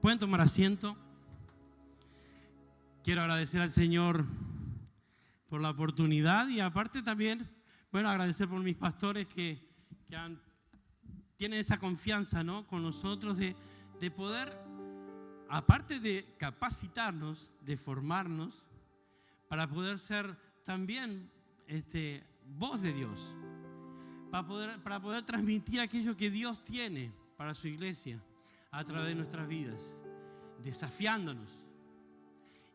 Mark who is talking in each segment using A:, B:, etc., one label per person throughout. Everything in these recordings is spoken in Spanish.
A: Pueden tomar asiento. Quiero agradecer al Señor por la oportunidad y aparte también, agradecer por mis pastores que tienen esa confianza, ¿no?, con nosotros de poder, aparte de capacitarnos, de formarnos, para poder ser también voz de Dios, para poder transmitir aquello que Dios tiene para su iglesia a través de nuestras vidas, desafiándonos.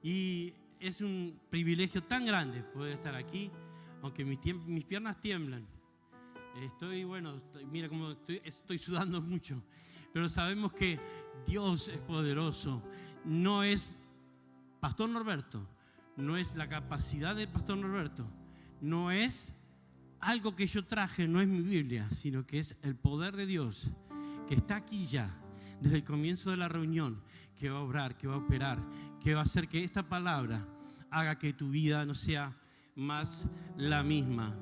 A: Y es un privilegio tan grande poder estar aquí, aunque mis piernas tiemblan. Mira cómo estoy sudando mucho, pero sabemos que Dios es poderoso. No es Pastor Norberto, no es la capacidad del Pastor Norberto, no es algo que yo traje, no es mi Biblia, sino que es el poder de Dios que está aquí ya, desde el comienzo de la reunión, que va a obrar, que va a operar, que va a hacer que esta palabra haga que tu vida no sea más la misma.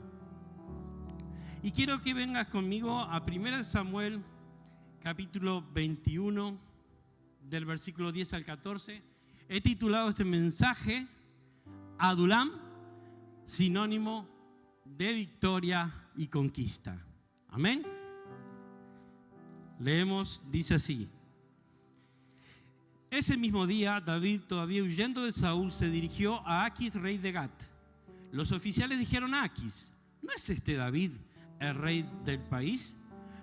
A: Y quiero que vengas conmigo a 1 Samuel, capítulo 21, del versículo 10 al 14. He titulado este mensaje, Adulam, sinónimo de victoria y conquista. Amén. Leemos, dice así. Ese mismo día, David, todavía huyendo de Saúl, se dirigió a Aquis, rey de Gat. Los oficiales dijeron a Aquis: ¿no es este David el rey del país?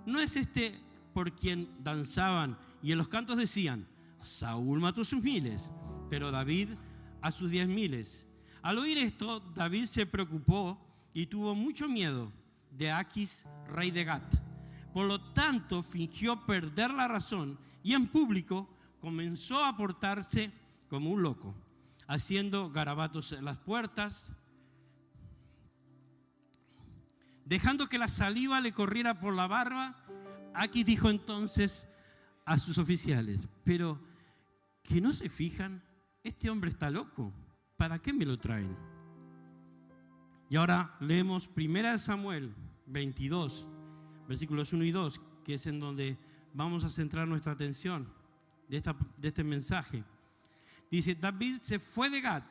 A: ¿No es este por quien danzaban y en los cantos decían: Saúl mató a sus miles, pero David a sus 10,000? Al oír esto, David se preocupó y tuvo mucho miedo de Aquis, rey de Gat. Por lo tanto, fingió perder la razón y en público comenzó a portarse como un loco, haciendo garabatos en las puertas, dejando que la saliva le corriera por la barba. Aquis dijo entonces a sus oficiales: ¿pero que no se fijan? Este hombre está loco. ¿Para qué me lo traen? Y ahora leemos 1 Samuel 22, versículos 1 y 2, que es en donde vamos a centrar nuestra atención de este mensaje. Dice: David se fue de Gat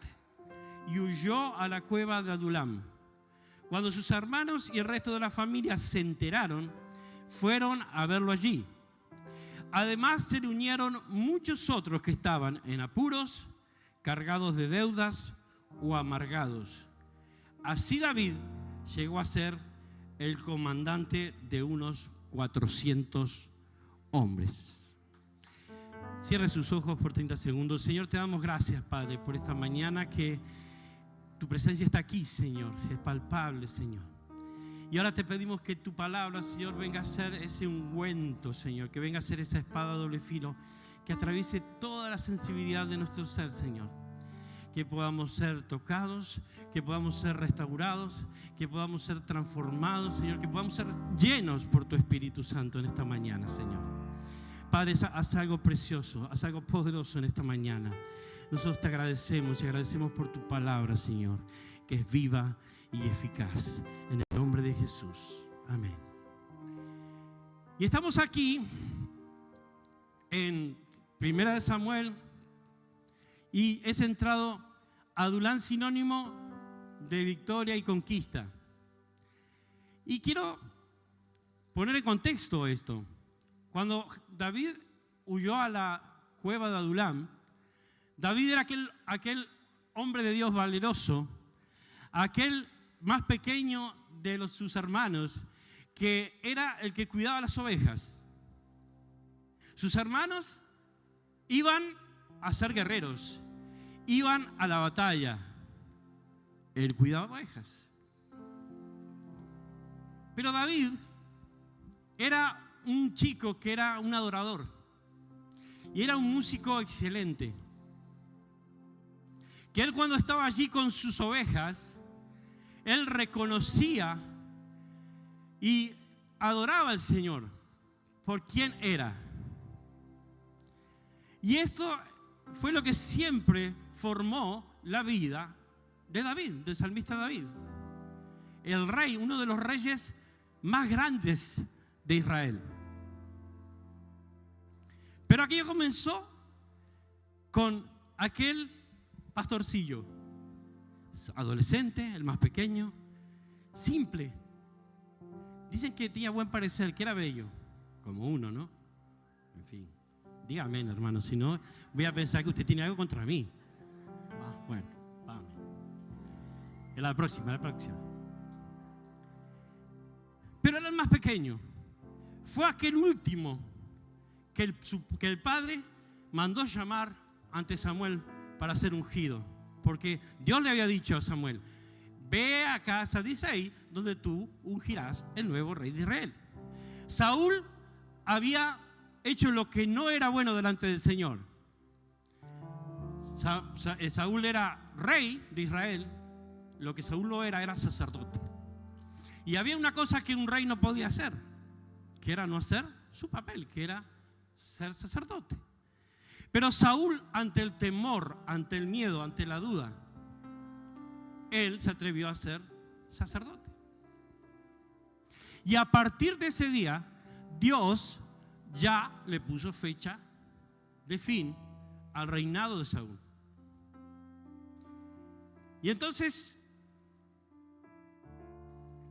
A: y huyó a la cueva de Adulam. Cuando sus hermanos y el resto de la familia se enteraron, fueron a verlo allí. Además se le unieron muchos otros que estaban en apuros, cargados de deudas o amargados. Así David llegó a ser el comandante de unos 400 hombres. Cierre sus ojos por 30 segundos. Señor, te damos gracias, Padre, por esta mañana que tu presencia está aquí, Señor. Es palpable, Señor. Y ahora te pedimos que tu palabra, Señor, venga a ser ese ungüento, Señor. Que venga a ser esa espada de doble filo que atraviese toda la sensibilidad de nuestro ser, Señor. Que podamos ser tocados, que podamos ser restaurados, que podamos ser transformados, Señor. Que podamos ser llenos por tu Espíritu Santo en esta mañana, Señor. Padre, haz algo precioso, haz algo poderoso en esta mañana. Nosotros te agradecemos y agradecemos por tu palabra, Señor, que es viva y eficaz. En el nombre de Jesús. Amén. Y estamos aquí en 1 Samuel y he centrado Adulam, sinónimo de victoria y conquista. Y quiero poner en contexto esto. Cuando David huyó a la cueva de Adulam, David era aquel hombre de Dios valeroso, aquel más pequeño de sus hermanos, que era el que cuidaba las ovejas. Sus hermanos iban a ser guerreros, iban a la batalla. Él cuidaba ovejas. Pero David era un chico que era un adorador y era un músico excelente, que él, cuando estaba allí con sus ovejas, él reconocía y adoraba al Señor por quien era. Y esto fue lo que siempre formó la vida de David, del salmista David, el rey, uno de los reyes más grandes de Israel. Pero aquello comenzó con aquel pastorcillo, adolescente, el más pequeño, simple. Dicen que tenía buen parecer, que era bello, como uno, ¿no? En fin, dígame, hermano, si no voy a pensar que usted tiene algo contra mí. Bueno, vamos. En la próxima. Pero era el más pequeño. Fue aquel último que el padre mandó llamar ante Samuel para ser ungido. Porque Dios le había dicho a Samuel: ve a casa de Isaí, donde tú ungirás el nuevo rey de Israel. Saúl había hecho lo que no era bueno delante del Señor. Saúl era rey de Israel. Lo que Saúl no era sacerdote. Y había una cosa que un rey no podía hacer, que era no hacer su papel, que era ser sacerdote. Pero Saúl, ante el temor, ante el miedo, ante la duda, él se atrevió a ser sacerdote. Y a partir de ese día, Dios ya le puso fecha de fin al reinado de Saúl. Y entonces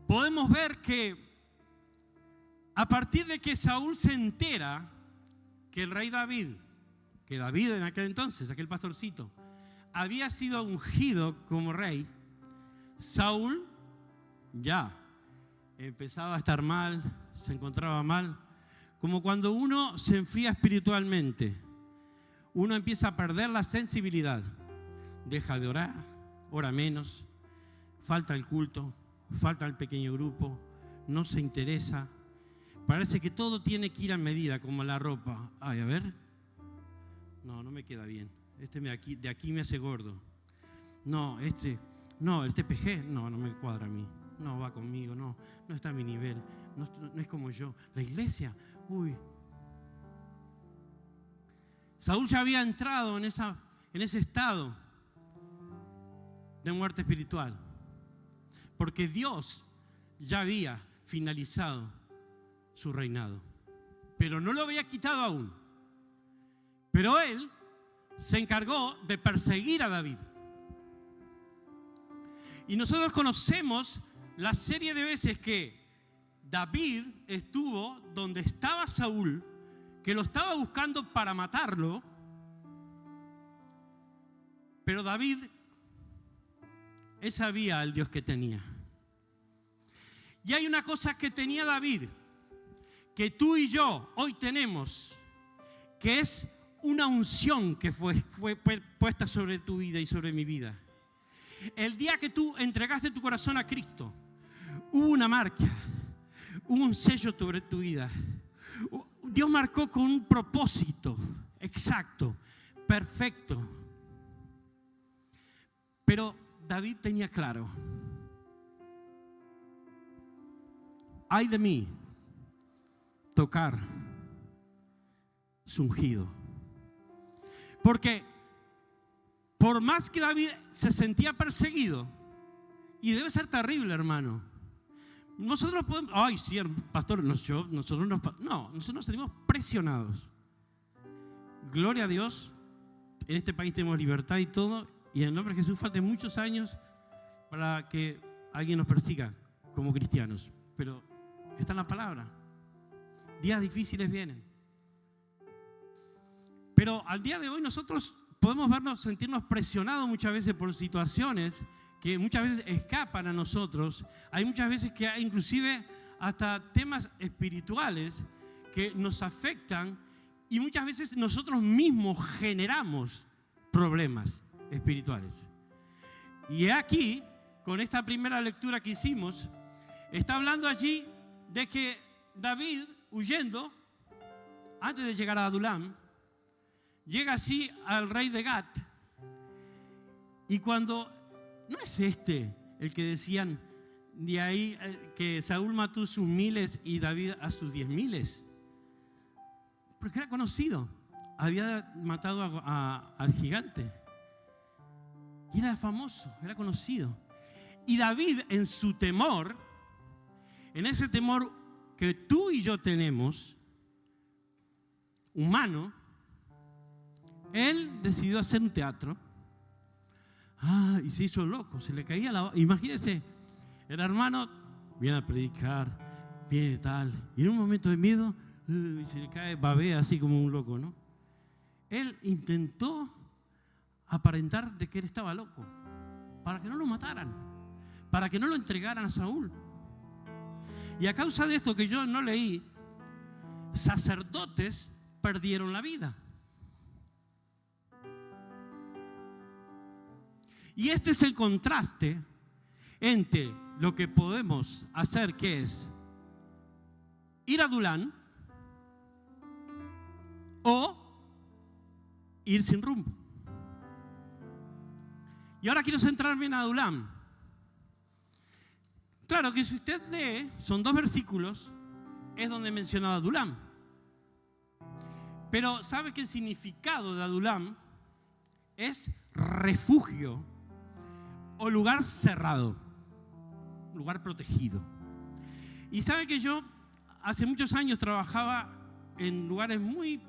A: podemos ver que a partir de que Saúl se entera que el rey David, que David en aquel entonces, aquel pastorcito, había sido ungido como rey, Saúl ya empezaba a estar mal, se encontraba mal, como cuando uno se enfría espiritualmente, uno empieza a perder la sensibilidad, deja de orar, ora menos, falta el culto, falta el pequeño grupo, no se interesa, parece que todo tiene que ir a medida, como la ropa. Ay, a ver, no me queda bien, de aquí me hace gordo, no, el TPG, no me cuadra a mí, no va conmigo, no está a mi nivel, no es como yo. La iglesia, Saúl ya había entrado en ese estado de muerte espiritual, porque Dios ya había finalizado su reinado, pero no lo había quitado aún. Pero él se encargó de perseguir a David. Y nosotros conocemos la serie de veces que David estuvo donde estaba Saúl, que lo estaba buscando para matarlo. Pero David, él sabía el Dios que tenía. Y hay una cosa que tenía David, que tú y yo hoy tenemos, que es una unción que fue puesta sobre tu vida y sobre mi vida. El día que tú entregaste tu corazón a Cristo, hubo una marca, hubo un sello sobre tu vida. Dios marcó con un propósito exacto, perfecto. Pero David tenía claro: ay de mí tocar su ungido. Porque por más que David se sentía perseguido, y debe ser terrible, hermano, nosotros podemos, ay sí, pastor, nosotros nos sentimos presionados. Gloria a Dios, en este país tenemos libertad y todo, y en el nombre de Jesús falten muchos años para que alguien nos persiga como cristianos, pero está en la palabra. Días difíciles vienen. Pero al día de hoy nosotros podemos sentirnos presionados muchas veces por situaciones que muchas veces escapan a nosotros. Hay muchas veces que hay inclusive hasta temas espirituales que nos afectan, y muchas veces nosotros mismos generamos problemas espirituales. Y aquí, con esta primera lectura que hicimos, está hablando allí de que David, huyendo, antes de llegar a Adulam, llega así al rey de Gat. Y cuando, ¿no es el que decían de ahí que Saúl mató sus 1000 y David a sus 10,000? Porque era conocido, había matado al gigante. Y era famoso, era conocido. Y David, en su temor, en ese temor que tú y yo tenemos, humano, él decidió hacer un teatro. Y se hizo loco, se le caía la... Imagínense, el hermano viene a predicar, viene tal, y en un momento de miedo, se le cae, babea así como un loco, ¿no? Él intentó aparentar de que él estaba loco, para que no lo mataran, para que no lo entregaran a Saúl. Y a causa de esto que yo no leí, sacerdotes perdieron la vida. Y este es el contraste entre lo que podemos hacer, que es ir a Adulán o ir sin rumbo. Y ahora quiero centrarme en Adulán. Claro que si usted lee, son 2 versículos, es donde menciona a Adulán. Pero ¿sabe que el significado de Adulán es refugio o lugar cerrado, lugar protegido? Y sabe que yo hace muchos años trabajaba en lugares muy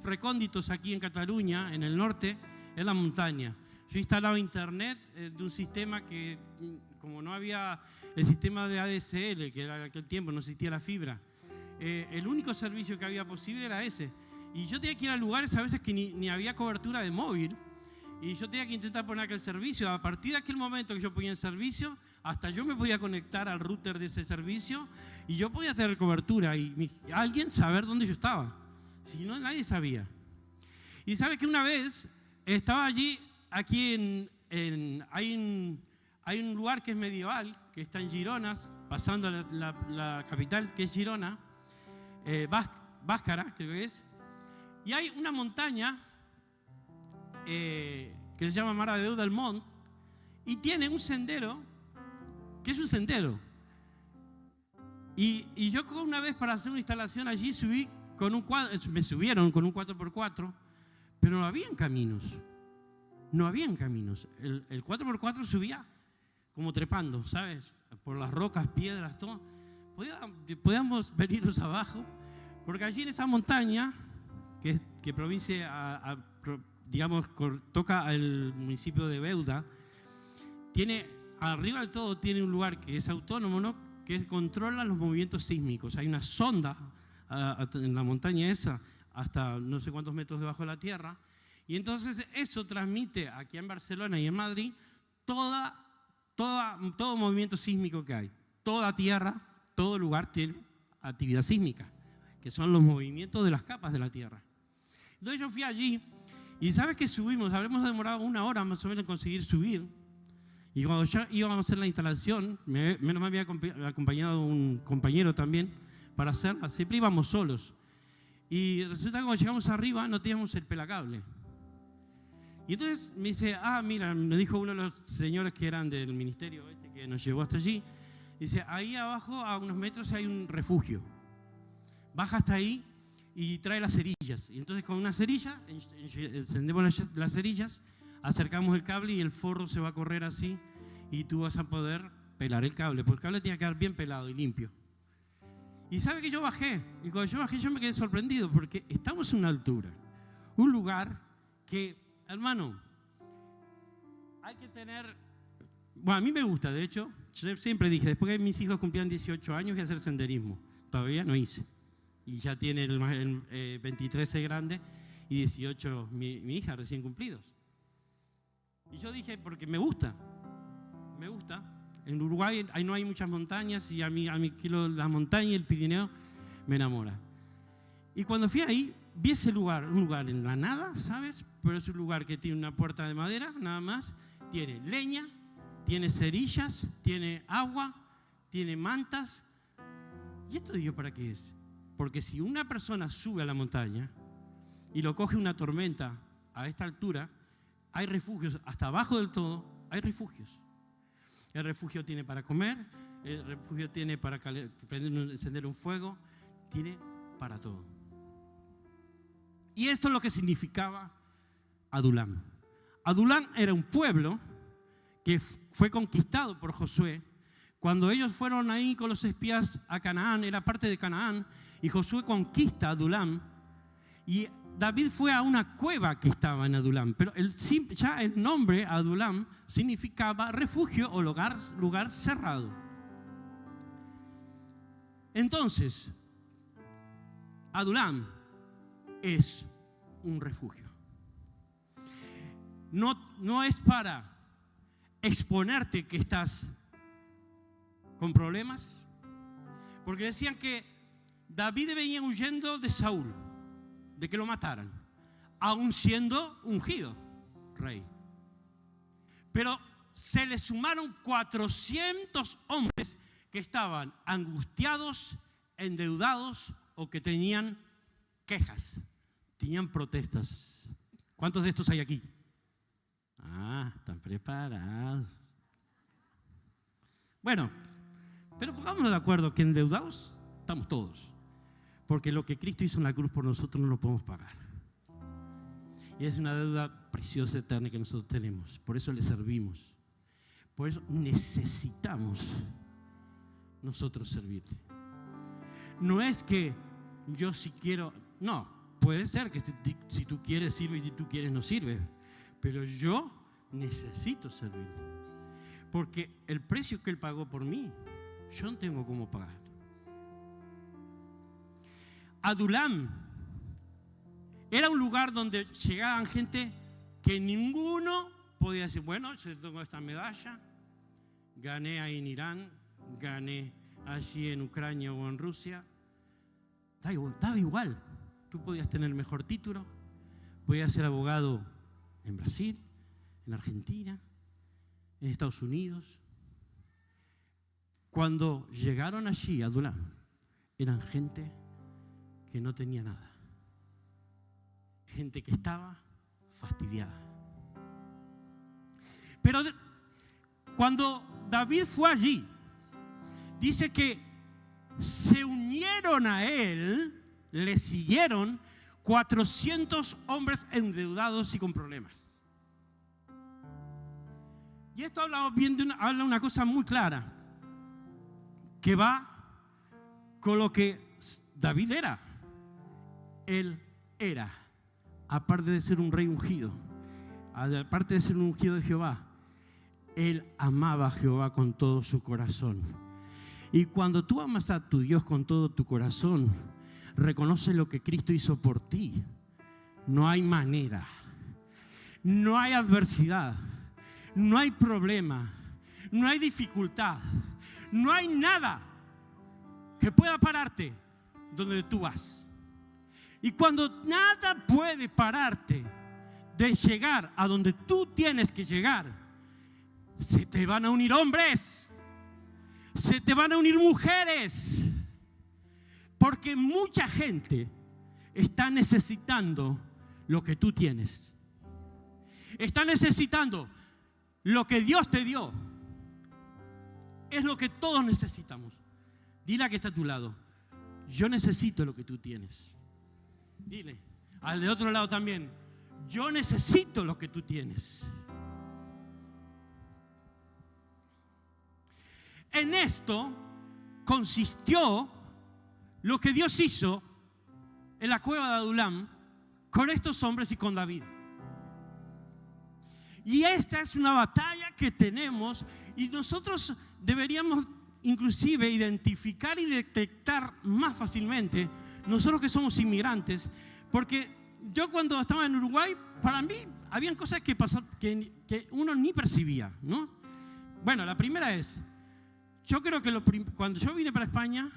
A: recónditos aquí en Cataluña, en el norte, en la montaña. Yo instalaba internet de un sistema que, como no había el sistema de ADSL, que era en aquel tiempo, no existía la fibra, el único servicio que había posible era ese. Y yo tenía que ir a lugares a veces que ni había cobertura de móvil, y yo tenía que intentar poner aquel servicio. A partir de aquel momento que yo ponía el servicio, hasta yo me podía conectar al router de ese servicio y yo podía tener cobertura y alguien saber dónde yo estaba. Si no, nadie sabía. Y sabe que una vez estaba allí, aquí hay un lugar que es medieval, que está en Girona, pasando la capital, que es Girona, Báscara, creo que es. Y hay una montaña que se llama Mare de Déu del Mont, y tiene un sendero, que es un sendero. Y yo una vez para hacer una instalación allí me subieron con un 4x4, pero no habían caminos. No habían caminos. El 4x4 subía como trepando, ¿sabes? Por las rocas, piedras, todo. Podíamos venirnos abajo, porque allí en esa montaña, que provincia digamos, toca al municipio de Beuda, arriba del todo tiene un lugar que es autónomo, ¿no? Que controla los movimientos sísmicos. Hay una sonda en la montaña esa, hasta no sé cuántos metros debajo de la tierra, y entonces eso transmite aquí en Barcelona y en Madrid todo movimiento sísmico que hay. Toda tierra, todo lugar tiene actividad sísmica, que son los movimientos de las capas de la tierra. Entonces yo fui allí, y ¿sabes qué subimos? Habremos demorado 1 hora más o menos en conseguir subir. Y cuando ya íbamos a hacer la instalación, me había acompañado un compañero también para hacerla. Siempre íbamos solos. Y resulta que cuando llegamos arriba no teníamos el pelacable. Y entonces me dice, mira, me dijo uno de los señores que eran del ministerio que nos llevó hasta allí. Dice, ahí abajo a unos metros hay un refugio. Baja hasta ahí y trae las cerillas. Y entonces con una cerilla, encendemos las cerillas, acercamos el cable y el forro se va a correr así y tú vas a poder pelar el cable, porque el cable tiene que quedar bien pelado y limpio. Y sabe que yo bajé, y cuando yo bajé yo me quedé sorprendido, porque estamos en una altura, un lugar que, hermano, hay que tener... Bueno, a mí me gusta, de hecho, yo siempre dije, después que mis hijos cumplían 18 años voy a hacer senderismo, todavía no hice. Y ya tiene el 23 grande y 18 mi hija recién cumplidos. Y yo dije, porque me gusta. En Uruguay no hay muchas montañas y a mí la montaña y el Pirineo me enamora. Y cuando fui ahí, vi ese lugar, un lugar en la nada, ¿sabes? Pero es un lugar que tiene una puerta de madera, nada más. Tiene leña, tiene cerillas, tiene agua, tiene mantas. ¿Y esto digo para qué es? Porque si una persona sube a la montaña y lo coge una tormenta a esta altura, hay refugios, hasta abajo del todo hay refugios. El refugio tiene para comer, el refugio tiene para encender un fuego, tiene para todo. Y esto es lo que significaba Adulán. Adulán era un pueblo que fue conquistado por Josué. Cuando ellos fueron ahí con los espías a Canaán, era parte de Canaán, y Josué conquista a Adulán. Y David fue a una cueva que estaba en Adulam, pero ya el nombre Adulam significaba refugio o lugar cerrado. Entonces, Adulam es un refugio. No es para exponerte que estás con problemas, porque decían que David venía huyendo de Saúl, de que lo mataran, aún siendo ungido rey. Pero se le sumaron 400 hombres que estaban angustiados, endeudados o que tenían quejas, tenían protestas. ¿Cuántos de estos hay aquí? Están preparados. Bueno, pero pongámonos de acuerdo que endeudados estamos todos, porque lo que Cristo hizo en la cruz por nosotros no lo podemos pagar. Y es una deuda preciosa, eterna que nosotros tenemos. Por eso le servimos. Por eso necesitamos nosotros servirle. No es que yo si quiero, no, puede ser que si tú quieres sirve y si tú quieres no sirve, pero yo necesito servirle. Porque el precio que Él pagó por mí, yo no tengo cómo pagar. Adulam era un lugar donde llegaban gente que ninguno podía decir, bueno, yo tengo esta medalla, gané ahí en Irán, gané allí en Ucrania o en Rusia. Daba igual. Tú podías tener el mejor título, podías ser abogado en Brasil, en Argentina, en Estados Unidos. Cuando llegaron allí a Adulam, eran gente que no tenía nada. Gente que estaba fastidiada. Pero cuando David fue allí, dice que se unieron a él, le siguieron 400 hombres endeudados y con problemas. Y esto habla una cosa muy clara, que va con lo que David era. Él era, aparte de ser un rey ungido, aparte de ser un ungido de Jehová, él amaba a Jehová con todo su corazón. Y cuando tú amas a tu Dios con todo tu corazón, reconoce lo que Cristo hizo por ti. No hay manera, no hay adversidad, no hay problema, no hay dificultad, no hay nada que pueda pararte donde tú vas. Y cuando nada puede pararte de llegar a donde tú tienes que llegar, se te van a unir hombres, se te van a unir mujeres, porque mucha gente está necesitando lo que tú tienes. Está necesitando lo que Dios te dio. Es lo que todos necesitamos. Dile a que está a tu lado, yo necesito lo que tú tienes. Dile al de otro lado también, yo necesito lo que tú tienes. En esto consistió lo que Dios hizo en la cueva de Adulam con estos hombres y con David. Y esta es una batalla que tenemos y nosotros deberíamos inclusive identificar y detectar más fácilmente, nosotros que somos inmigrantes, porque yo cuando estaba en Uruguay, para mí habían cosas que pasaban que uno ni percibía, ¿no? Bueno, la primera es, yo creo que cuando yo vine para España,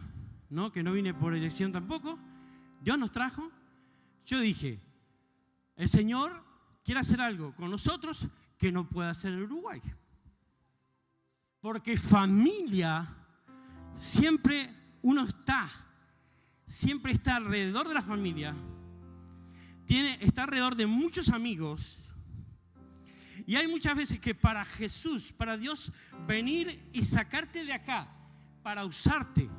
A: ¿no? Que no vine por elección tampoco, Dios nos trajo, yo dije, el Señor quiere hacer algo con nosotros que no puede hacer en Uruguay. Porque familia, siempre está alrededor de la familia, está alrededor de muchos amigos. Y hay muchas veces que para Jesús, para Dios, venir y sacarte de acá para usarte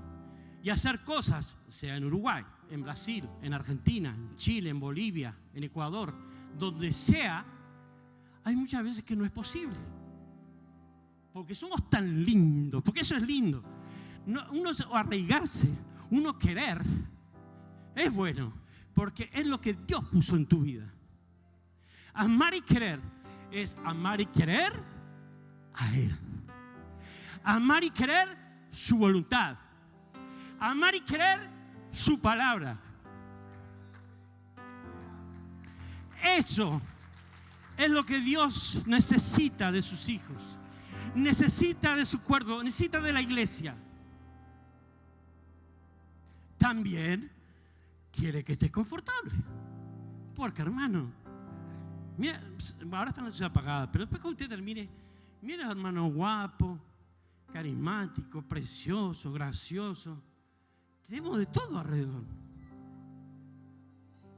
A: y hacer cosas, sea en Uruguay, en Brasil, en Argentina, en Chile, en Bolivia, en Ecuador, donde sea, hay muchas veces que no es posible. Porque somos tan lindos, porque eso es lindo. Uno arraigarse, uno querer, es bueno. porque es lo que Dios puso en tu vida. Amar y querer es amar y querer a Él. Amar y querer su voluntad. Amar y querer su palabra. Eso es lo que Dios necesita de sus hijos. Necesita de su cuerpo, necesita de la iglesia. También quiere que estés confortable. Porque, hermano, mira, ahora está la luz apagada, pero después que usted termine, mira, hermano, guapo, carismático, precioso, gracioso. Tenemos de todo alrededor.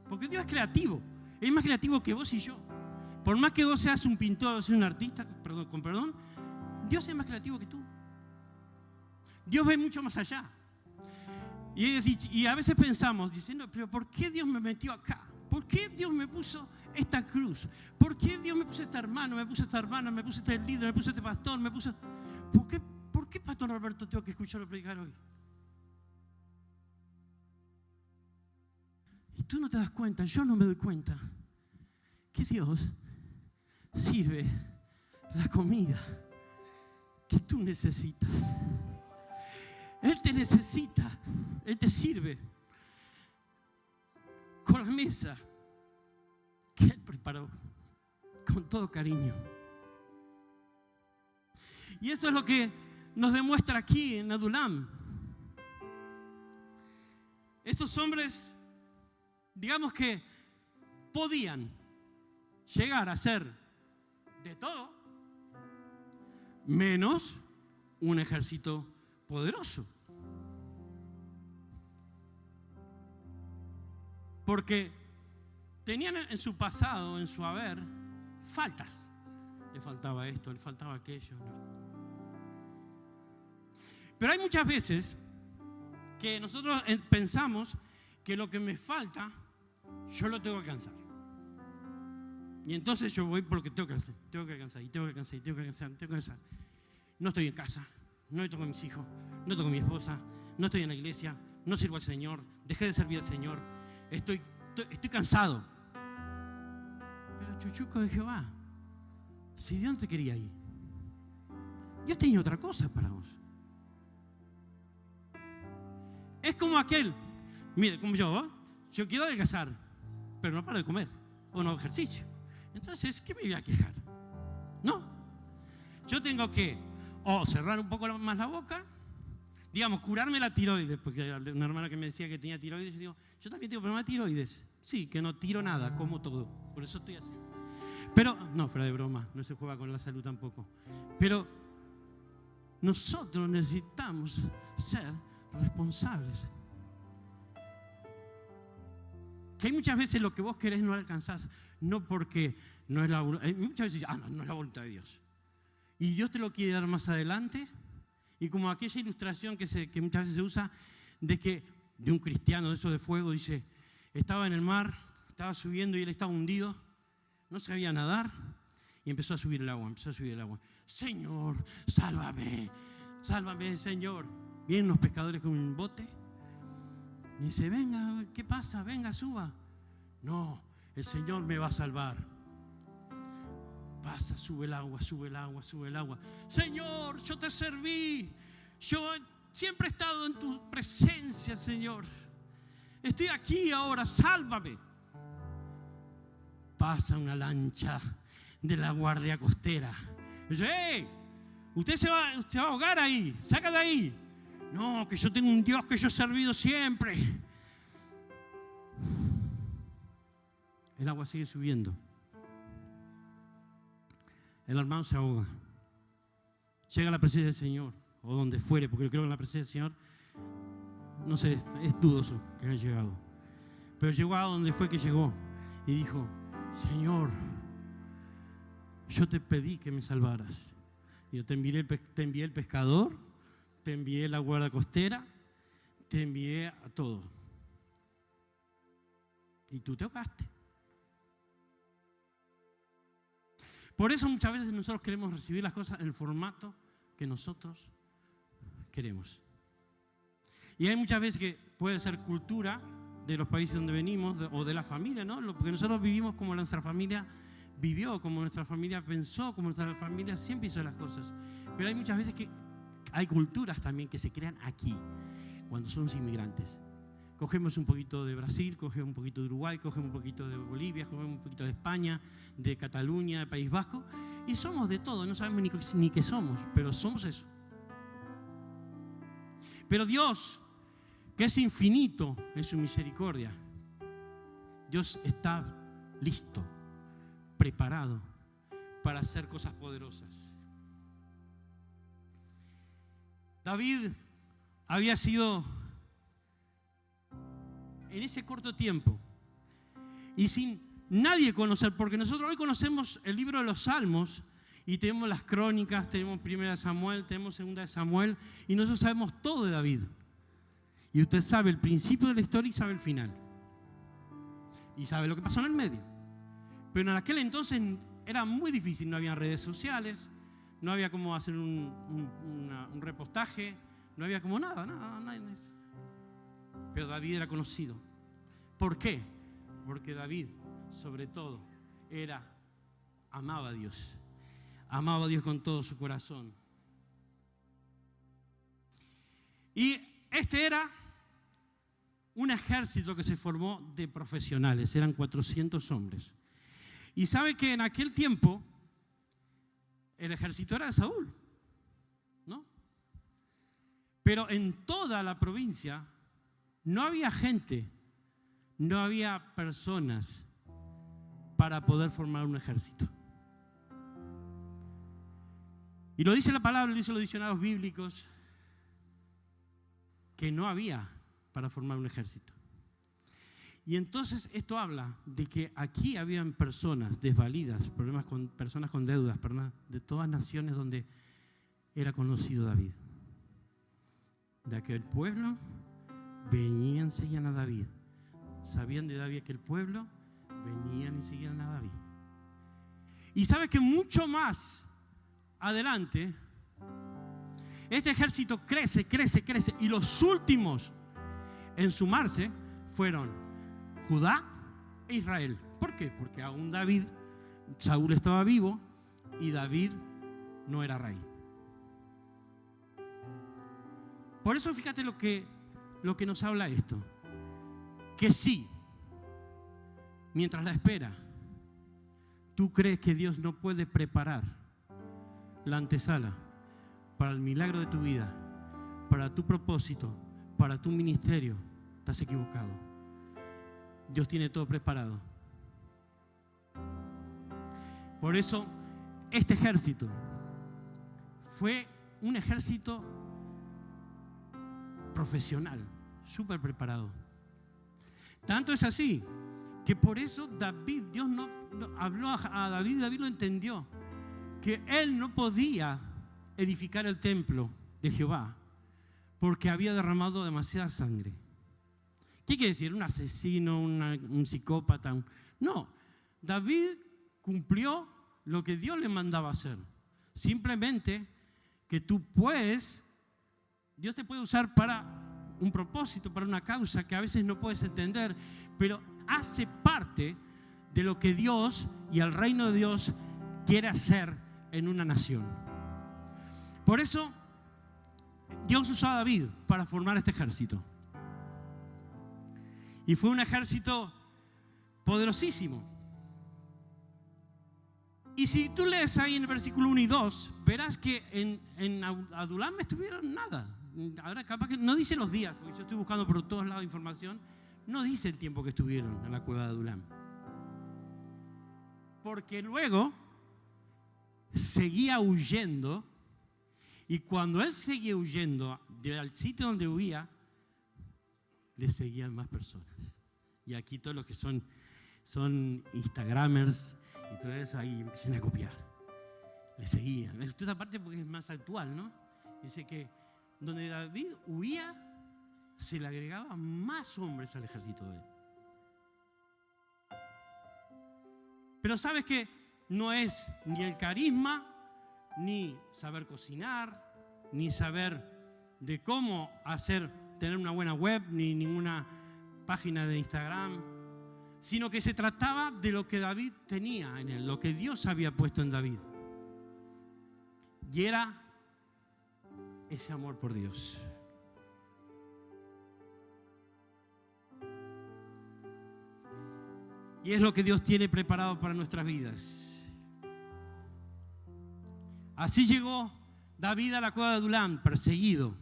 A: Porque Dios es creativo. Es más creativo que vos y yo. Por más que vos seas un pintor o seas un artista, con perdón, Dios es más creativo que tú. Dios ve mucho más allá. Y a veces pensamos, diciendo, pero ¿por qué Dios me metió acá? ¿Por qué Dios me puso esta cruz? ¿Por qué Dios me puso este hermano, me puso esta hermana, me puso este líder, me puso este pastor, me puso... ¿Por qué Pastor Roberto tengo que escucharlo predicar hoy? Y tú no te das cuenta, yo no me doy cuenta, que Dios sirve la comida que tú necesitas. Él te necesita, Él te sirve con la mesa que Él preparó con todo cariño. Y eso es lo que nos demuestra aquí en Adulam. Estos hombres, digamos que podían llegar a ser de todo, menos un ejército poderoso. Porque tenían en su pasado, en su haber, faltas. Le faltaba esto, le faltaba aquello. Pero hay muchas veces que nosotros pensamos que lo que me falta, yo lo tengo que alcanzar. Y entonces yo voy por lo que tengo que hacer. Tengo que alcanzar, y tengo que alcanzar, y tengo que alcanzar, tengo que alcanzar. No estoy en casa, no estoy con mis hijos, no estoy con mi esposa, no estoy en la iglesia, no sirvo al Señor, dejé de servir al Señor, estoy cansado. Pero chuchuco de Jehová, si Dios no te quería ahí, Dios tenía otra cosa para vos. Es como aquel, mire, como yo quiero adelgazar, pero no paro de comer, o no hago ejercicio. Entonces, ¿qué me voy a quejar? No. Yo tengo que o cerrar un poco más la boca, digamos, curarme la tiroides, porque una hermana que me decía que tenía tiroides, yo digo, yo también tengo problema de tiroides. Sí, que no tiro nada, como todo. Por eso estoy así. Pero, no, fuera de broma, no se juega con la salud tampoco. Pero nosotros necesitamos ser responsables. Que hay muchas veces lo que vos querés no alcanzás, no porque no es la voluntad. Muchas veces, no es la voluntad de Dios. Y Dios te lo quiere dar más adelante. Y como aquella ilustración que muchas veces se usa de un cristiano de eso de fuego, dice, estaba en el mar, estaba subiendo y él estaba hundido, no sabía nadar y empezó a subir el agua, Señor, sálvame, sálvame, Señor. Vienen los pescadores con un bote y dice, venga, ¿qué pasa? Venga, suba. No, el Señor me va a salvar. Pasa, sube el agua, sube el agua, sube el agua. Señor, yo te serví. Yo siempre he estado en tu presencia, Señor. Estoy aquí ahora, sálvame. Pasa una lancha de la guardia costera. Dice, ¡hey! Usted se va a ahogar ahí, saca de ahí. No, que yo tengo un Dios que yo he servido siempre. El agua sigue subiendo. El hermano se ahoga. Llega a la presencia del Señor, o donde fuere, porque yo creo que en la presencia del Señor, no sé, es dudoso que haya llegado. Pero llegó a donde fue que llegó y dijo, Señor, yo te pedí que me salvaras. Yo te envié el pescador, te envié la guardia costera, te envié a todo. Y tú te ahogaste. Por eso muchas veces nosotros queremos recibir las cosas en el formato que nosotros queremos. Y hay muchas veces que puede ser cultura, de los países donde venimos, o de la familia, ¿no? Porque nosotros vivimos como nuestra familia vivió, como nuestra familia pensó, como nuestra familia siempre hizo las cosas. Pero hay muchas veces que hay culturas también que se crean aquí, cuando somos inmigrantes. Cogemos un poquito de Brasil, cogemos un poquito de Uruguay, cogemos un poquito de Bolivia, cogemos un poquito de España, de Cataluña, de País Vasco, y somos de todo, no sabemos ni qué somos, pero somos eso. Pero Dios, que es infinito en su misericordia, Dios está listo, preparado para hacer cosas poderosas. David había sido, en ese corto tiempo, y sin nadie conocer, porque nosotros hoy conocemos el libro de los Salmos, y tenemos las crónicas, tenemos 1 Samuel, tenemos 2 Samuel, y nosotros sabemos todo de David. Y usted sabe el principio de la historia y sabe el final. Y sabe lo que pasó en el medio. Pero en aquel entonces era muy difícil, no había redes sociales, no había cómo hacer un repostaje, no había como nada. Pero David era conocido. ¿Por qué? Porque David, sobre todo, amaba a Dios. Amaba a Dios con todo su corazón. Y este era un ejército que se formó de profesionales, eran 400 hombres. Y sabe que en aquel tiempo el ejército era de Saúl, ¿no? Pero en toda la provincia no había gente, no había personas para poder formar un ejército. Y lo dice la palabra, lo dicen los diccionarios bíblicos, que no había para formar un ejército. Y entonces esto habla de que aquí habían personas desvalidas, personas con deudas, personas de todas naciones donde era conocido David. De aquel pueblo venían, seguían a David. Sabían de David que el pueblo venían y seguían a David. Y sabe que mucho más adelante este ejército crece y los últimos en sumarse fueron Judá e Israel. ¿Por qué? Porque aún Saúl estaba vivo y David no era rey. Por eso fíjate lo que nos habla esto. Que sí, mientras la espera, tú crees que Dios no puede preparar la antesala para el milagro de tu vida, para tu propósito, para tu ministerio, estás equivocado. Dios tiene todo preparado. Por eso, este ejército fue un ejército profesional, súper preparado. Tanto es así que por eso Dios no habló a David, David lo entendió, que él no podía edificar el templo de Jehová porque había derramado demasiada sangre. ¿Qué quiere decir? ¿Un asesino, un psicópata? No, David cumplió lo que Dios le mandaba hacer. Simplemente que Dios te puede usar para un propósito, para una causa que a veces no puedes entender, pero hace parte de lo que Dios y el reino de Dios quiere hacer en una nación. Por eso Dios usó a David para formar este ejército. Y fue un ejército poderosísimo. Y si tú lees ahí en el versículo 1 y 2, verás que en Adulam estuvieron nada. Ahora capaz que no dice los días, porque yo estoy buscando por todos lados información, no dice el tiempo que estuvieron en la cueva de Adulam. Porque luego seguía huyendo, y cuando él seguía huyendo del sitio donde huía, le seguían más personas. Y aquí todos los que son Instagramers y todo eso, ahí empiezan a copiar. Le seguían. Esta parte porque es más actual, ¿no? Dice que donde David huía, se le agregaban más hombres al ejército de él. Pero sabes que no es ni el carisma, ni saber cocinar, ni saber de cómo tener una buena web, ni ninguna página de Instagram, sino que se trataba de lo que David tenía en él, lo que Dios había puesto en David. Y era ese amor por Dios. Y es lo que Dios tiene preparado para nuestras vidas. Así llegó David a la cueva de Adulam, perseguido.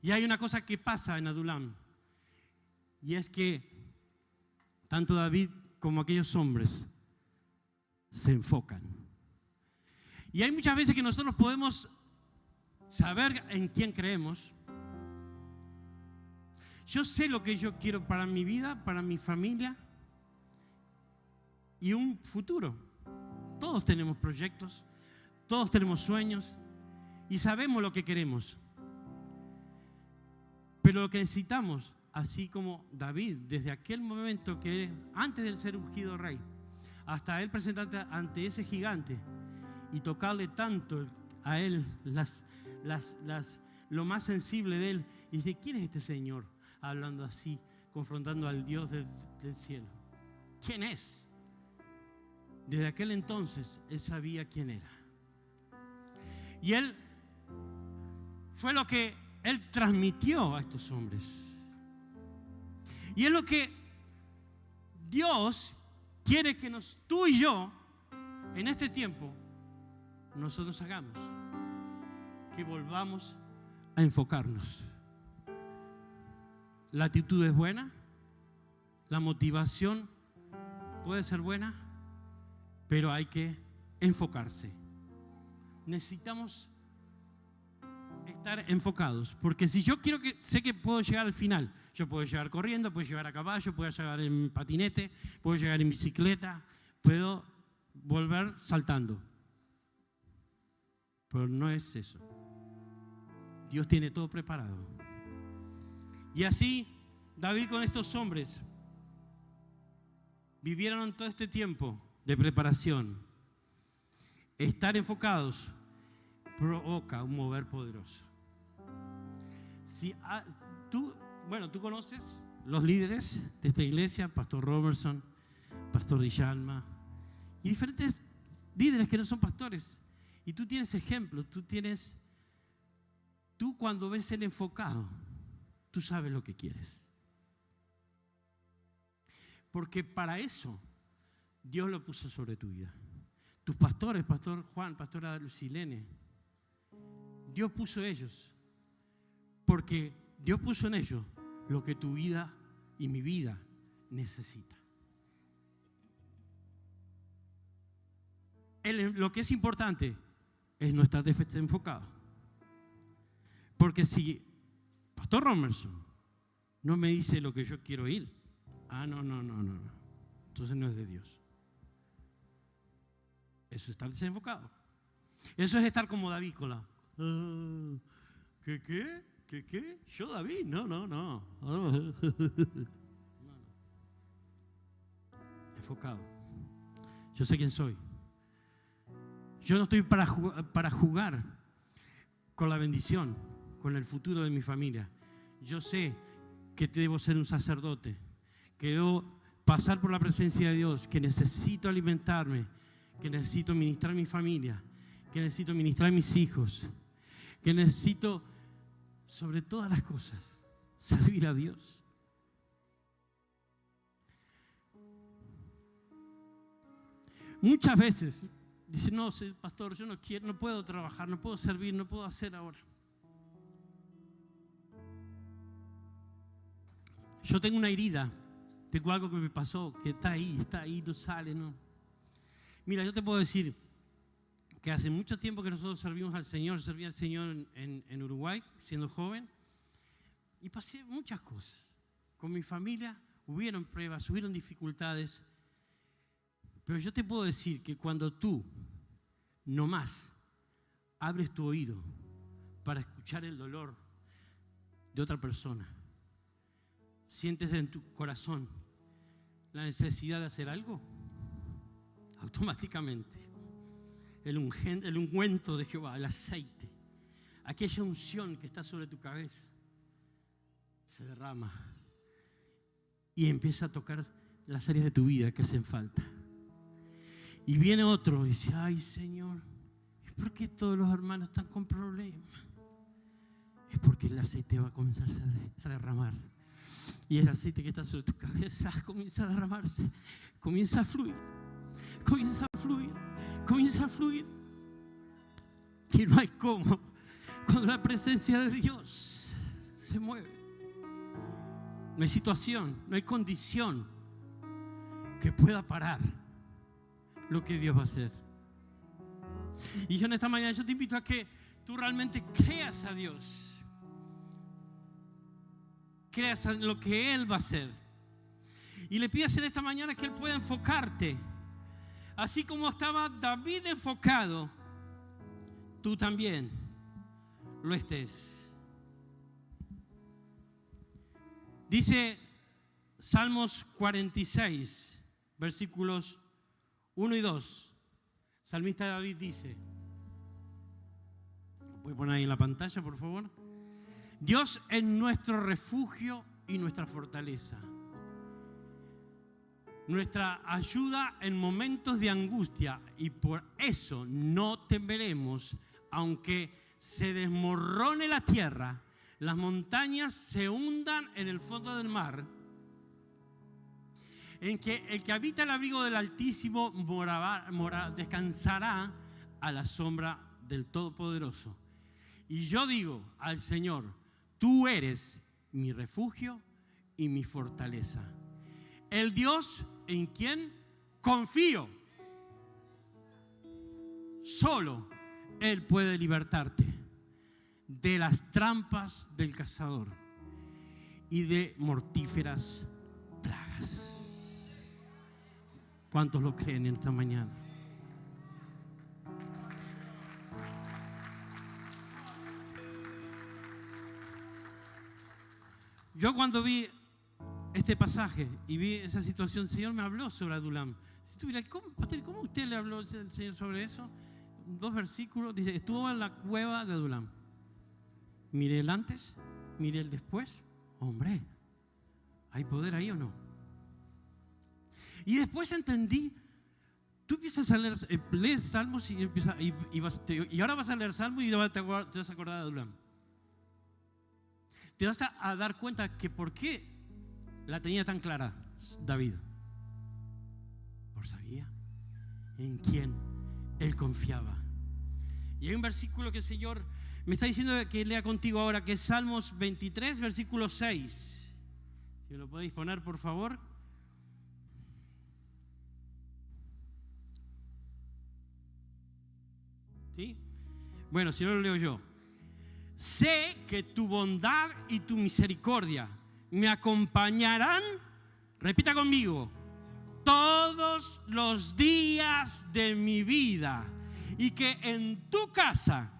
A: Y hay una cosa que pasa en Adulam, y es que tanto David como aquellos hombres se enfocan. Y hay muchas veces que nosotros podemos saber en quién creemos. Yo sé lo que yo quiero para mi vida, para mi familia y un futuro. Todos tenemos proyectos, todos tenemos sueños y sabemos lo que queremos. Pero lo que necesitamos, así como David, desde aquel momento que antes de ser ungido rey, hasta él presentarse ante ese gigante y tocarle tanto a él lo más sensible de él, y dice, ¿quién es este señor? Hablando así, confrontando al Dios del cielo. ¿Quién es? Desde aquel entonces, él sabía quién era. Y él fue lo que él transmitió a estos hombres. Y es lo que Dios quiere que tú y yo, en este tiempo, nosotros hagamos. Que volvamos a enfocarnos. La actitud es buena, la motivación puede ser buena, pero hay que enfocarse. Necesitamos estar enfocados, porque si yo quiero sé que puedo llegar al final, yo puedo llegar corriendo, puedo llegar a caballo, puedo llegar en patinete, puedo llegar en bicicleta, puedo volver saltando, pero no es eso. Dios tiene todo preparado. Y así David con estos hombres vivieron todo este tiempo de preparación. Estar enfocados provoca un mover poderoso. Si tú conoces los líderes de esta iglesia, Pastor Robertson, Pastor Djalma y diferentes líderes que no son pastores. Y tú tienes ejemplos, tú cuando ves el enfocado, tú sabes lo que quieres. Porque para eso Dios lo puso sobre tu vida. Tus pastores, Pastor Juan, Pastora Lucilene, Dios puso ellos. Porque Dios puso en ellos lo que tu vida y mi vida necesita. Lo que es importante es no estar desenfocado. Porque si Pastor Romerson no me dice lo que yo quiero oír, no. Entonces no es de Dios. Eso es estar desenfocado. Eso es estar como David con la... ¿Qué? ¿Yo David? No. Enfocado. Yo sé quién soy. Yo no estoy para jugar con la bendición, con el futuro de mi familia. Yo sé que debo ser un sacerdote, que debo pasar por la presencia de Dios, que necesito alimentarme, que necesito ministrar a mi familia, que necesito ministrar a mis hijos, que necesito, sobre todas las cosas, servir a Dios. Muchas veces dicen, no, pastor, yo no puedo trabajar, no puedo servir, no puedo hacer ahora. Yo tengo una herida, tengo algo que me pasó, que está ahí, no sale, no. Mira, yo te puedo decir que hace mucho tiempo que nosotros servimos al Señor, serví al Señor en Uruguay, siendo joven, y pasé muchas cosas. Con mi familia hubieron pruebas, hubieron dificultades, pero yo te puedo decir que cuando tú nomás abres tu oído para escuchar el dolor de otra persona, sientes en tu corazón la necesidad de hacer algo, automáticamente el ungüento de Jehová, el aceite, aquella unción que está sobre tu cabeza, se derrama y empieza a tocar las áreas de tu vida que hacen falta. Y viene otro y dice, ay Señor, ¿por qué todos los hermanos están con problemas? Es porque el aceite va a comenzar a derramar. Y el aceite que está sobre tu cabeza comienza a derramarse, comienza a fluir, comienza a fluir, comienza a fluir. Que no hay cómo, cuando la presencia de Dios se mueve. No hay situación, no hay condición que pueda parar lo que Dios va a hacer. Y yo en esta mañana yo te invito a que tú realmente creas a Dios. Creas en lo que Él va a hacer. Y le pidas en esta mañana que Él pueda enfocarte. Así como estaba David enfocado, tú también lo estés. Dice Salmos 46, versículos 1 y 2. Salmista David dice, ¿lo puede poner ahí en la pantalla, por favor? Dios es nuestro refugio y nuestra fortaleza, nuestra ayuda en momentos de angustia, y por eso no temeremos, aunque se desmorone la tierra, las montañas se hundan en el fondo del mar, en que el que habita el abrigo del Altísimo descansará a la sombra del Todopoderoso. Y yo digo al Señor, tú eres mi refugio y mi fortaleza, el Dios en quien confío. Solo Él puede libertarte de las trampas del cazador y de mortíferas plagas. ¿Cuántos lo creen en esta mañana? Yo cuando vi este pasaje y vi esa situación, el Señor me habló sobre Adulam. Si tuviera, ¿cómo usted le habló al Señor sobre eso? 2 versículos, dice, estuvo en la cueva de Adulam. Miré el antes, miré el después. Hombre, ¿hay poder ahí o no? Y después entendí, tú empiezas a leer, lees Salmos y ahora vas a leer Salmos y te vas a acordar de Adulam. Te vas a dar cuenta que por qué la tenía tan clara David. Por sabía en quién él confiaba. Y hay un versículo que el Señor me está diciendo que lea contigo ahora, que es Salmos 23, versículo 6. Si me lo podéis poner, por favor. ¿Sí? Bueno, si no lo leo yo. Sé que tu bondad y tu misericordia me acompañarán, repita conmigo, todos los días de mi vida, y que en tu casa,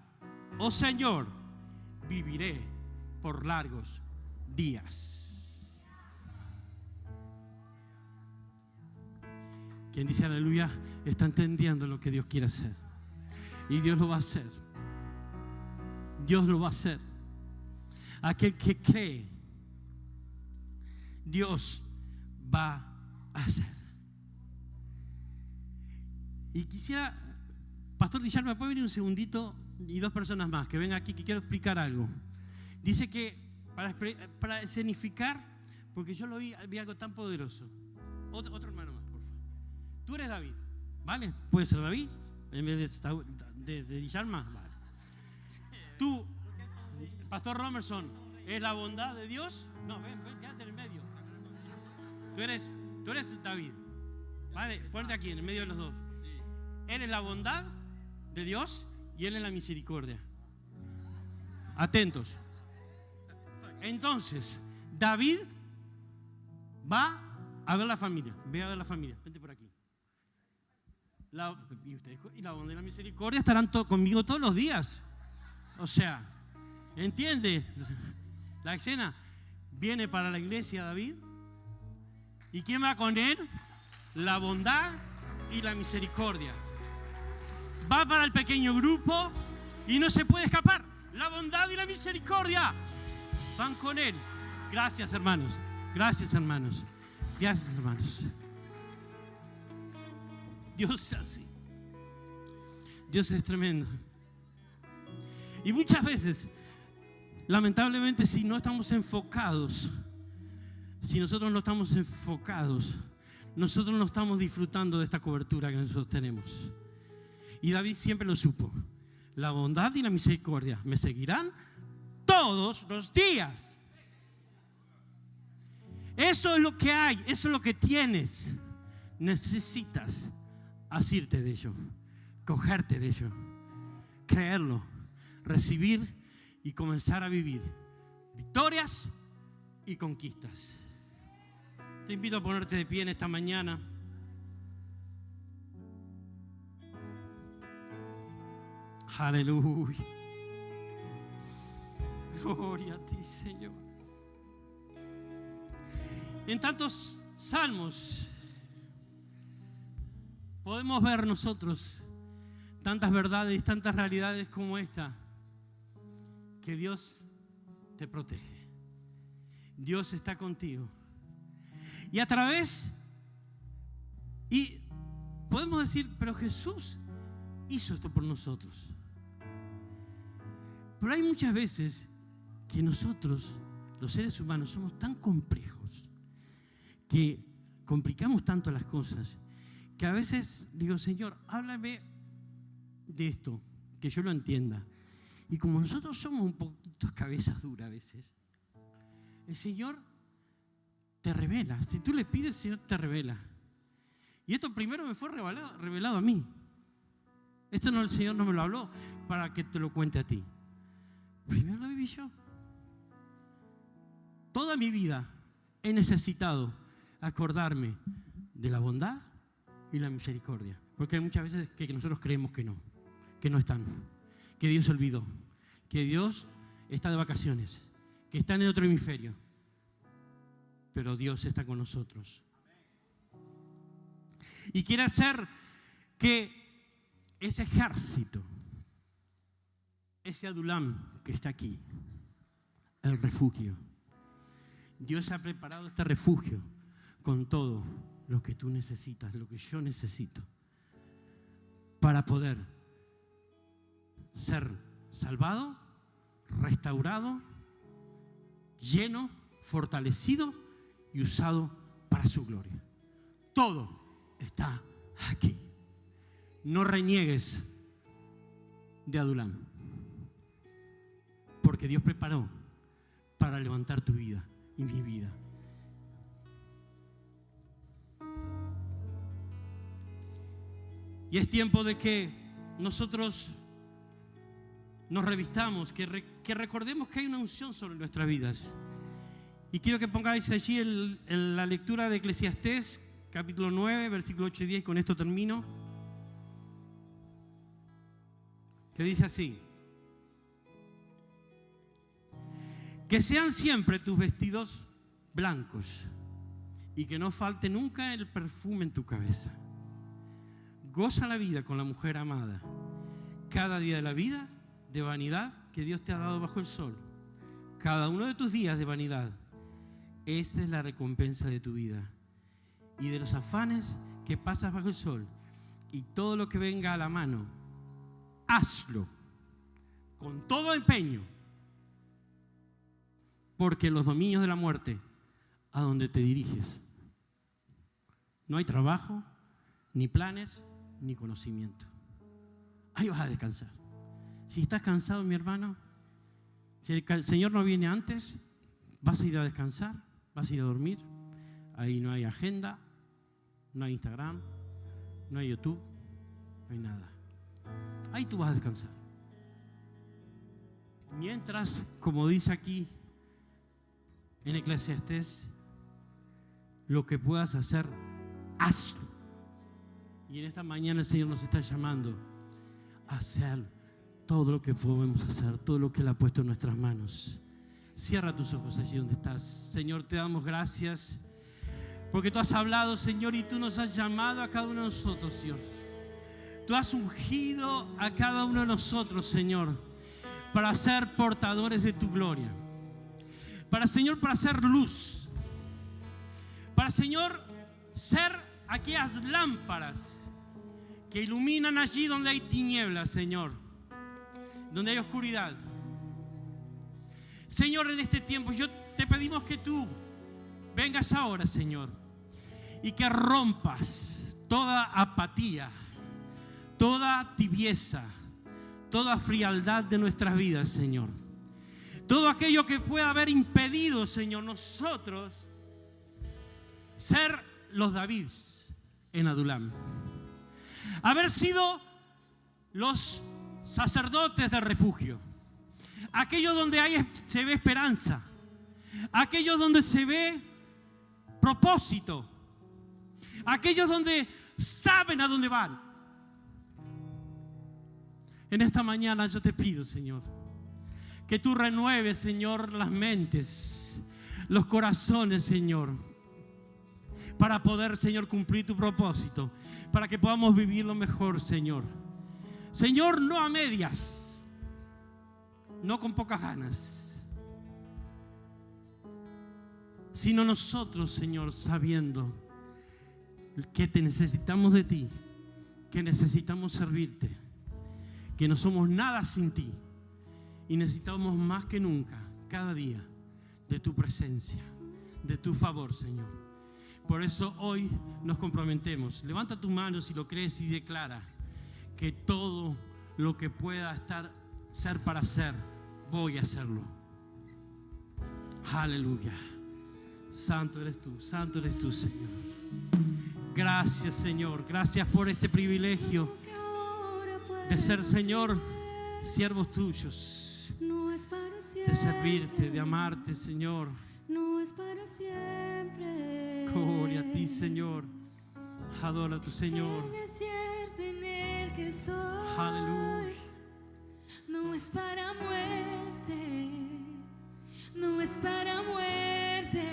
A: oh Señor, viviré por largos días. Quien dice aleluya está entendiendo lo que Dios quiere hacer. Y Dios lo va a hacer. Dios lo va a hacer. Aquel que cree, Dios va a hacer. Y quisiera, Pastor Dillar, ¿me puede venir un segundito? Y 2 personas más que ven aquí, que quiero explicar algo. Dice que para escenificar, porque yo lo vi algo tan poderoso. Otro hermano más, por favor. Tú eres David, ¿vale? ¿Puede ser David? En vez de Dillarma, vale. Tú, Pastor Romerson, ¿es la bondad de Dios? No, ven, quédate en el medio. Tú eres David, ¿vale? Ponte aquí, en el medio de los dos. Él es la bondad de Dios y Él es la misericordia. Atentos. Entonces, David va a ver la familia. Ve a ver la familia. Vente por aquí. Y la bondad y la misericordia estarán conmigo todos los días. O sea, ¿entiende? La escena viene para la iglesia David. ¿Y quién va con él? La bondad y la misericordia. Va para el pequeño grupo y no se puede escapar. La bondad y la misericordia van con él. Gracias, hermanos. Gracias, hermanos. Gracias, hermanos. Dios es así. Dios es tremendo. Y muchas veces, lamentablemente, si no estamos enfocados, si nosotros no estamos enfocados, nosotros no estamos disfrutando de esta cobertura que nosotros tenemos. Y David siempre lo supo. La bondad y la misericordia me seguirán todos los días. Eso es lo que hay, eso es lo que tienes. Necesitas asirte de ello, cogerte de ello, creerlo, recibir y comenzar a vivir victorias y conquistas. Te invito a ponerte de pie en esta mañana. Aleluya. Gloria a ti, Señor. En tantos salmos podemos ver nosotros tantas verdades, tantas realidades como esta, que Dios te protege. Dios está contigo. Y a través, y podemos decir, pero Jesús hizo esto por nosotros. Pero hay muchas veces que nosotros, los seres humanos, somos tan complejos, que complicamos tanto las cosas, que a veces digo, Señor, háblame de esto, que yo lo entienda. Y como nosotros somos un poquito cabezas duras a veces, el Señor te revela. Si tú le pides, el Señor te revela. Y esto primero me fue revelado a mí. Esto no, el Señor no me lo habló para que te lo cuente a ti. Primero lo viví yo. Toda mi vida he necesitado acordarme de la bondad y la misericordia. Porque hay muchas veces que nosotros creemos que no están, que Dios se olvidó, que Dios está de vacaciones, que está en el otro hemisferio. Pero Dios está con nosotros. Y quiere hacer que ese ejército, ese Adulam que está aquí, el refugio, Dios ha preparado este refugio con todo lo que tú necesitas, lo que yo necesito, para poder ser salvado, restaurado, lleno, fortalecido y usado para su gloria. Todo está aquí. No reniegues de Adulam, porque Dios preparó para levantar tu vida y mi vida. Y es tiempo de que nosotros nos revistamos, que recordemos que hay una unción sobre nuestras vidas. Y quiero que pongáis allí la lectura de Eclesiastés, capítulo 9, versículo 8 y 10, y con esto termino. Que dice así: que sean siempre tus vestidos blancos y que no falte nunca el perfume en tu cabeza. Goza la vida con la mujer amada, cada día de la vida de vanidad que Dios te ha dado bajo el sol. Cada uno de tus días de vanidad, esta es la recompensa de tu vida y de los afanes que pasas bajo el sol. Y todo lo que venga a la mano, hazlo con todo empeño, porque los dominios de la muerte, a donde te diriges, no hay trabajo, ni planes, ni conocimiento. Ahí vas a descansar. Si estás cansado, mi hermano, si el Señor no viene antes, vas a ir a descansar, vas a ir a dormir. Ahí no hay agenda, no hay Instagram, no hay YouTube, no hay nada. Ahí tú vas a descansar. Mientras, como dice aquí en Eclesiastés, lo que puedas hacer, hazlo. Y en esta mañana el Señor nos está llamando a hacer todo lo que podemos hacer, todo lo que Él ha puesto en nuestras manos. Cierra tus ojos allí donde estás. Señor, te damos gracias porque tú has hablado, Señor, y tú nos has llamado a cada uno de nosotros, Señor. Tú has ungido a cada uno de nosotros, Señor, para ser portadores de tu gloria. Para, Señor, para ser luz. Para, Señor, ser aquellas lámparas que iluminan allí donde hay tinieblas, Señor. Donde hay oscuridad. Señor, en este tiempo te pedimos que tú vengas ahora, Señor, y que rompas toda apatía, toda tibieza, toda frialdad de nuestras vidas, Señor. Todo aquello que pueda haber impedido, Señor, nosotros ser los Davids en Adulam. Haber sido los sacerdotes de refugio. Aquello donde se ve esperanza. Aquello donde se ve propósito. Aquellos donde saben a dónde van. En esta mañana yo te pido, Señor, que tú renueves, Señor, las mentes, los corazones, Señor, para poder, Señor, cumplir tu propósito, para que podamos vivir lo mejor, Señor. Señor, no a medias, no con pocas ganas, sino nosotros, Señor, sabiendo que te necesitamos de ti, que necesitamos servirte, que no somos nada sin ti y necesitamos más que nunca, cada día, de tu presencia, de tu favor, Señor. Por eso hoy nos comprometemos. Levanta tu mano si lo crees y declara que todo lo que pueda ser para hacer, voy a hacerlo. Aleluya. Santo eres tú, Señor. Gracias, Señor. Gracias por este privilegio de ser, Señor, siervos tuyos, de servirte, de amarte, Señor.
B: No es para siempre.
A: Gloria a ti, Señor. Adora a tu Señor.
B: El desierto en el que soy,
A: Aleluya.
B: no es para muerte, no es para muerte.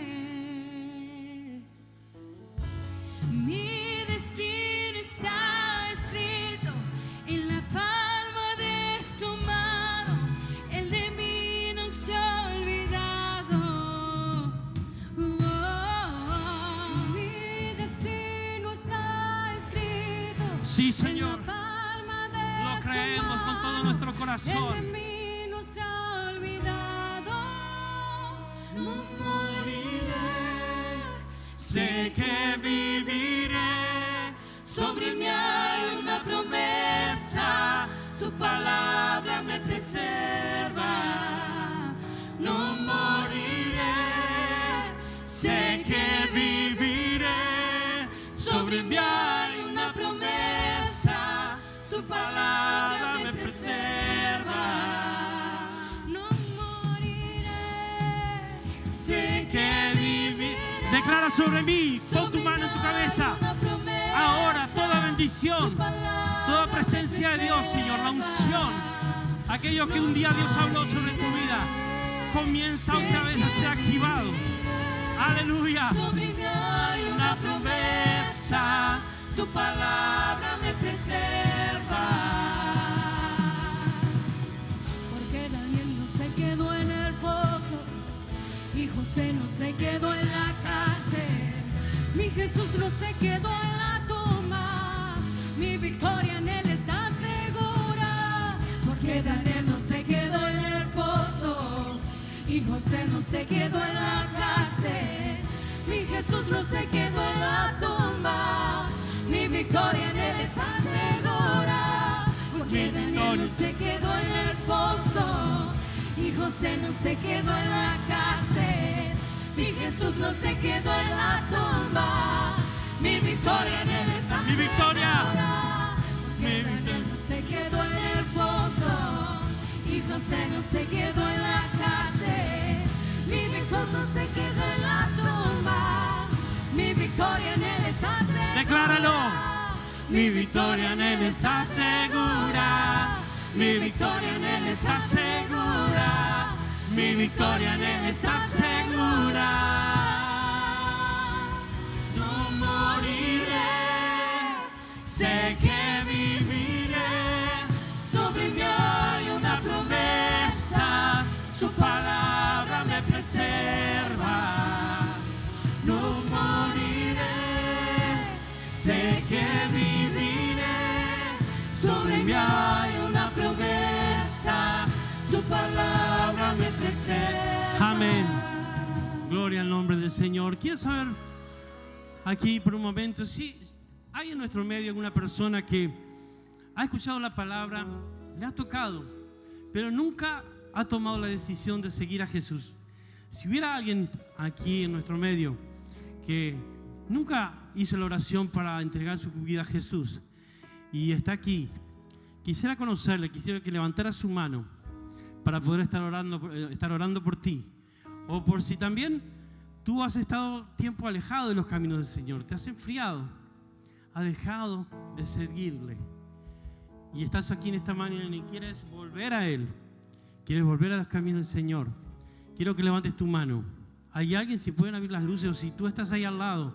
B: Mi destino está escrito en la palma de su mano. El de mí no se ha olvidado. Mi destino está escrito.
A: Sí, Señor.
B: En la palma de
A: Lo creemos
B: su
A: con todo
B: mano.
A: nuestro
B: El de
A: corazón.
B: mí no se ha olvidado. No moriré.
A: Sé que viviré.
B: Sobre mí hay una promesa, su palabra me preserva. No moriré,
A: Sé que viviré.
B: sobre mí hay una promesa, su palabra me preserva. No moriré, sé que viviré.
A: Declara sobre mí. Pon tu mano en tu cabeza. Ahora toda bendición, toda presencia de Dios, Señor, la unción, aquello que un día Dios habló sobre tu vida, comienza otra vez a ser activado. Aleluya.
B: Sobre mí hay una promesa, su palabra me preserva. Porque Daniel no se quedó en el foso y José no se quedó en la cárcel. Mi Jesús no se quedó en la tumba, mi victoria en él está segura. Porque Daniel no se quedó en el foso y José no se quedó en la cárcel. Mi Jesús no se quedó en la tumba, mi victoria en él está segura. Porque Daniel no se quedó en el foso y José no se quedó en la cárcel. Mi Jesús no se quedó en la tumba, mi victoria en él está
A: Mi victoria.
B: segura.
A: Mi
B: Porque Daniel no se quedó en el foso y José no se quedó en la cárcel. Mi Jesús no se quedó en la tumba, mi victoria en él está segura.
A: Decláralo. Mi victoria en él está segura. Mi victoria en él está segura. Mi victoria en él está segura. No moriré, sé que viviré. Sobre mí hay una promesa, su palabra me preserva. Amén. Gloria al nombre del Señor. Quiero saber aquí por un momento si hay en nuestro medio alguna persona que ha escuchado la palabra, le ha tocado, pero nunca ha tomado la decisión de seguir a Jesús. Si hubiera alguien aquí en nuestro medio que nunca hizo la oración para entregar su vida a Jesús y está aquí, quisiera conocerle, quisiera que levantara su mano para poder estar orando por ti. O por si también tú has estado tiempo alejado de los caminos del Señor, te has enfriado, has dejado de seguirle y estás aquí en esta mañana y quieres volver a Él, quieres volver a los caminos del Señor. Quiero que levantes tu mano. ¿Hay alguien? Si pueden abrir las luces, o si tú estás ahí al lado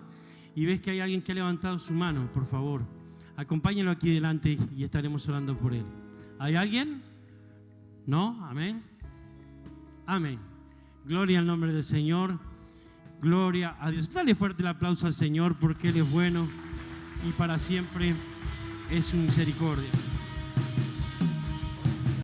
A: y ves que hay alguien que ha levantado su mano, por favor, acompáñalo aquí delante y estaremos orando por él. ¿Hay alguien? ¿No? Amén. Amén. Gloria al nombre del Señor. Gloria a Dios. Dale fuerte el aplauso al Señor porque Él es bueno y para siempre es su misericordia.